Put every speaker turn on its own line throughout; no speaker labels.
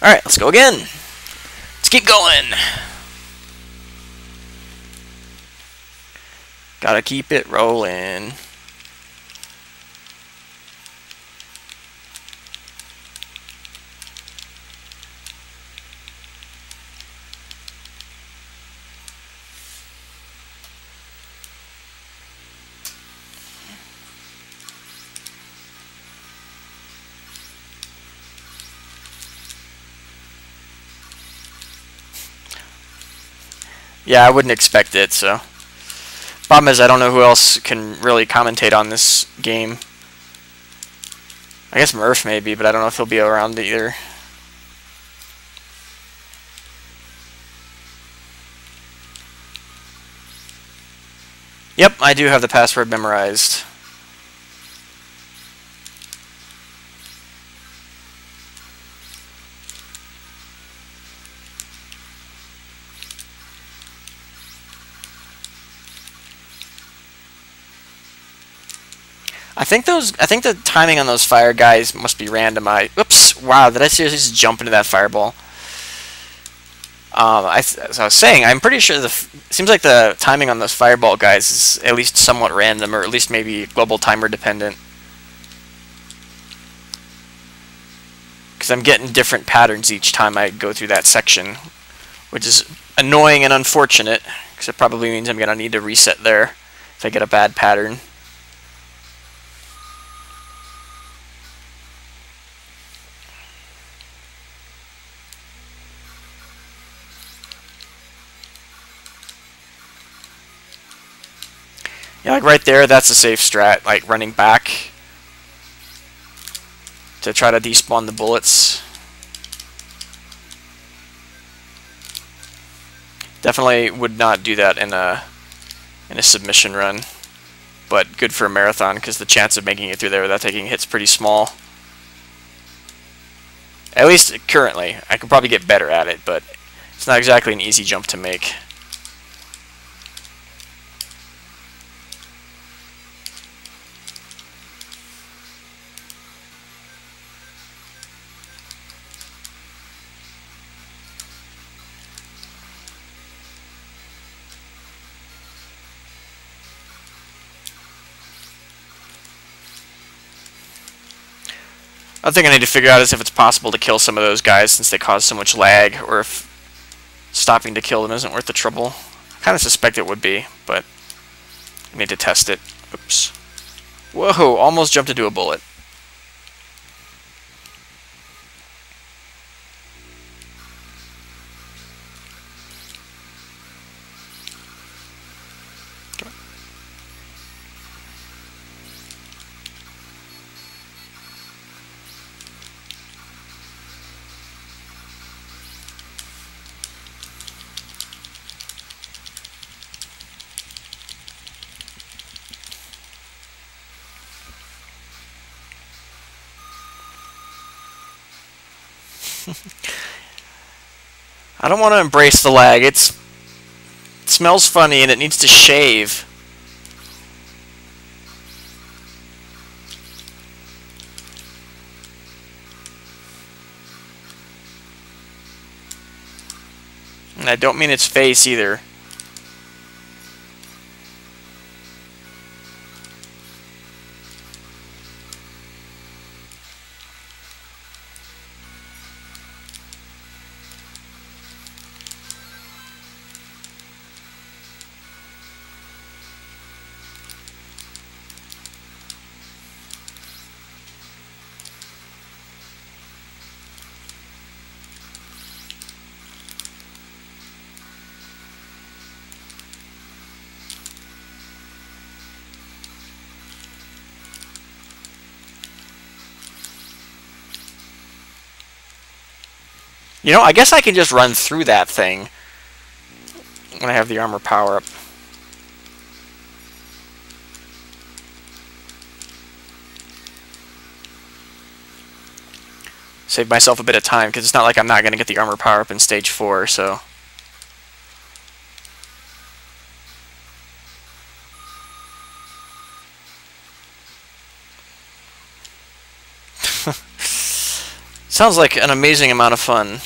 Alright, let's go again. Let's keep going. Gotta keep it rolling. Yeah, I wouldn't expect it, so. Problem is, I don't know who else can really commentate on this game. I guess Murph maybe, but I don't know if he'll be around either. Yep, I do have the password memorized. I think the timing on those fire guys must be randomized. Oops! Wow, did I seriously just jump into that fireball? As I was saying, I'm pretty sure seems like the timing on those fireball guys is at least somewhat random, or at least maybe global timer dependent. Because I'm getting different patterns each time I go through that section, which is annoying and unfortunate, because it probably means I'm gonna need to reset there if I get a bad pattern. Yeah, like right there, that's a safe strat, like running back to try to despawn the bullets. Definitely would not do that in a submission run, but good for a marathon because the chance of making it through there without taking hits pretty small. At least currently. I could probably get better at it, but it's not exactly an easy jump to make. Other thing I need to figure out is if it's possible to kill some of those guys since they cause so much lag, or if stopping to kill them isn't worth the trouble. I kind of suspect it would be, but I need to test it. Oops. Whoa, almost jumped into a bullet. I don't want to embrace the lag. It smells funny and it needs to shave. And I don't mean its face either. You know, I guess I can just run through that thing when I have the armor power up. Save myself a bit of time, because it's not like I'm not going to get the armor power up in stage 4, so... Sounds like an amazing amount of fun.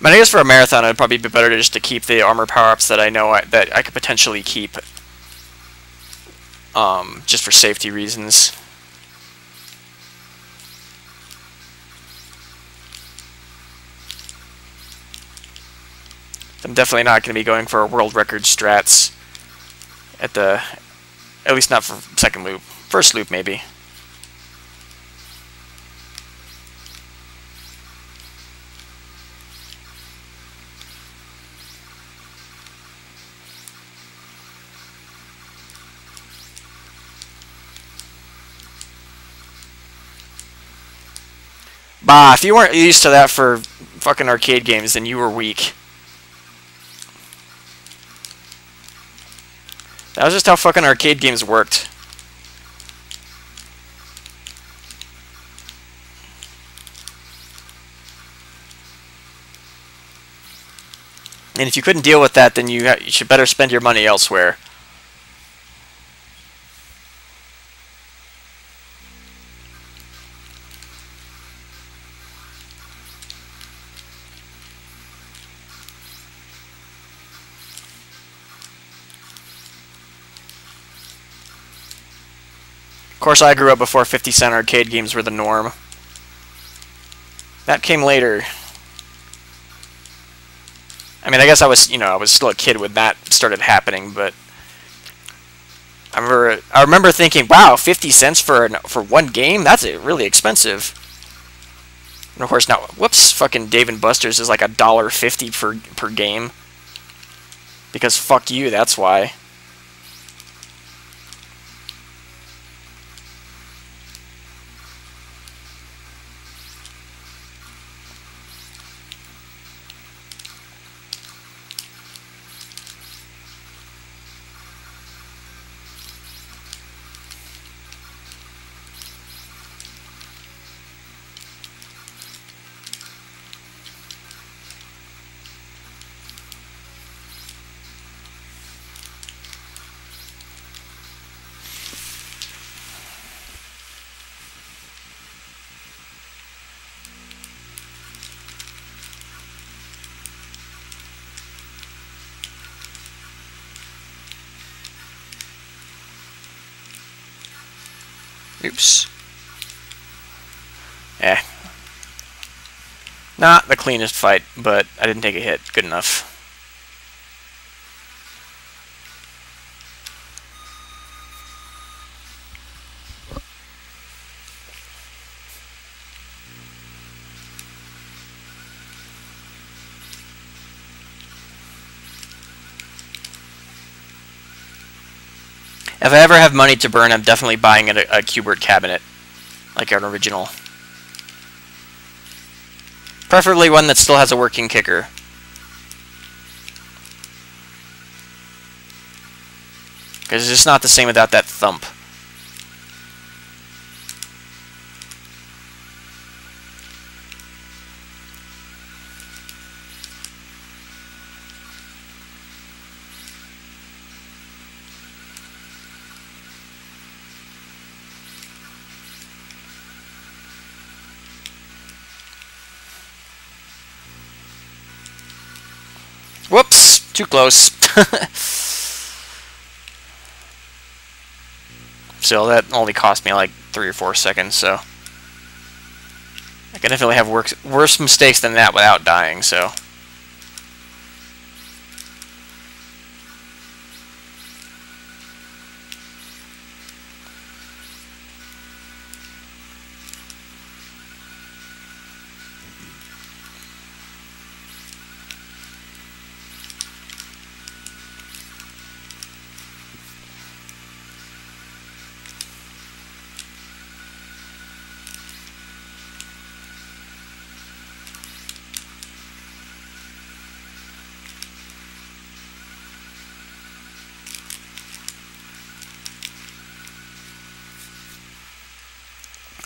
I guess for a marathon, it'd probably be better to just to keep the armor power-ups that I know that I could potentially keep, just for safety reasons. I'm definitely not going to be going for a world record strats at least not for second loop. First loop, maybe. Bah, if you weren't used to that for fucking arcade games, then you were weak. That was just how fucking arcade games worked. And if you couldn't deal with that, then you should better spend your money elsewhere. Of course, I grew up before 50-cent arcade games were the norm. That came later. I mean, I guess I was still a kid when that started happening, but I remember thinking, wow, 50 cents for one game? That's really expensive. And of course now, whoops, fucking Dave & Buster's is like $1.50 per game. Because fuck you, that's why. Oops. Not the cleanest fight, but I didn't take a hit. Good enough. If I ever have money to burn, I'm definitely buying a Q*bert cabinet, like an original. Preferably one that still has a working kicker. Because it's just not the same without that thump. Whoops! Too close. So that only cost me like 3 or 4 seconds, so I can definitely have worse mistakes than that without dying, so.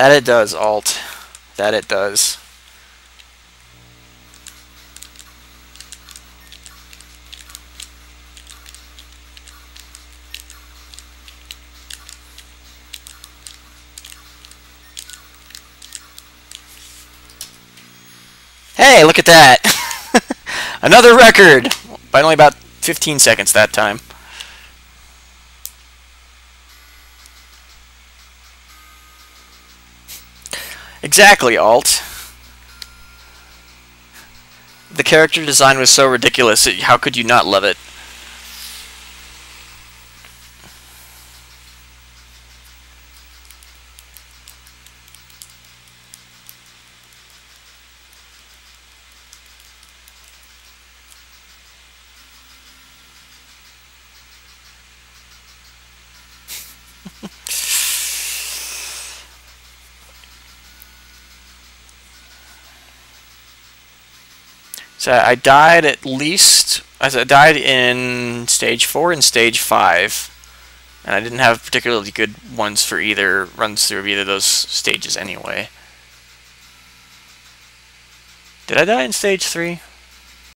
That it does, Alt. That it does. Hey, look at that! Another record! By only about 15 seconds that time. Exactly, Alt. The character design was so ridiculous, how could you not love it? So I died at least, as I died in stage 4 and stage 5, and I didn't have particularly good ones for either runs through either of those stages anyway. Did I die in stage 3?